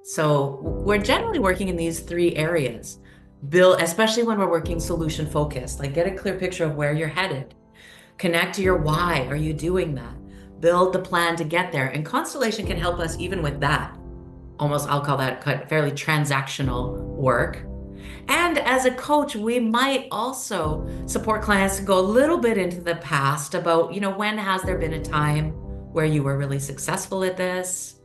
So we're generally working in these three areas. Build, especially when we're working solution focused, like get a clear picture of where you're headed. Connect to your why. Are you doing that? Build the plan to get there. And Constellation can help us even with that. Almost, I'll call that fairly transactional work. And as a coach, we might also support clients to go a little bit into the past about, when has there been a time where you were really successful at this,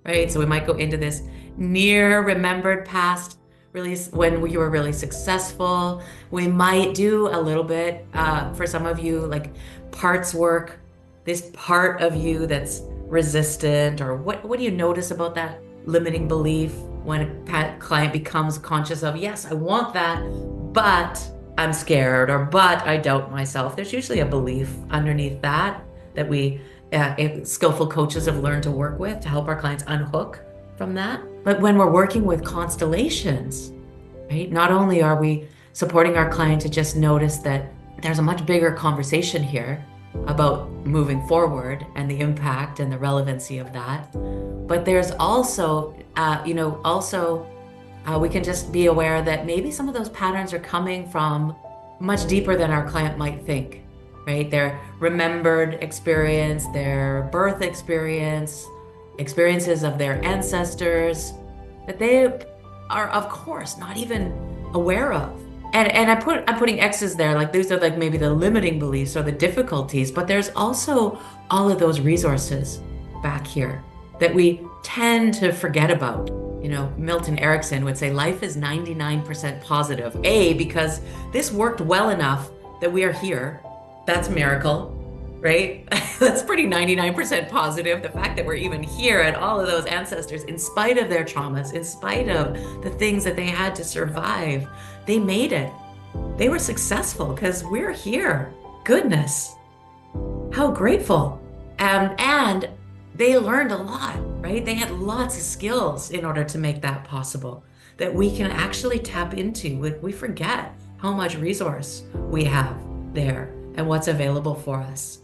right? So we might go into this near remembered past, really when you were really successful. We might do a little bit for some of you, like parts work, this part of you that's resistant, or what do you notice about that limiting belief when a client becomes conscious of, yes, I want that, but I'm scared, or but I doubt myself. There's usually a belief underneath that we skillful coaches have learned to work with to help our clients unhook from that. But when we're working with constellations, right, not only are we supporting our client to just notice that there's a much bigger conversation here about moving forward and the impact and the relevancy of that, but there's also, we can just be aware that maybe some of those patterns are coming from much deeper than our client might think, right? Their remembered experience, their birth experience, experiences of their ancestors that they are, of course, not even aware of. And I'm putting X's there, like these are like maybe the limiting beliefs or the difficulties, but there's also all of those resources back here that we tend to forget about. Milton Erickson would say life is 99% positive. Because this worked well enough that we are here. That's a miracle, right? That's pretty 99% positive. The fact that we're even here and all of those ancestors, in spite of their traumas, in spite of the things that they had to survive, they made it. They were successful because we're here. Goodness, how grateful. And they learned a lot, right? They had lots of skills in order to make that possible that we can actually tap into. We forget how much resource we have there and what's available for us.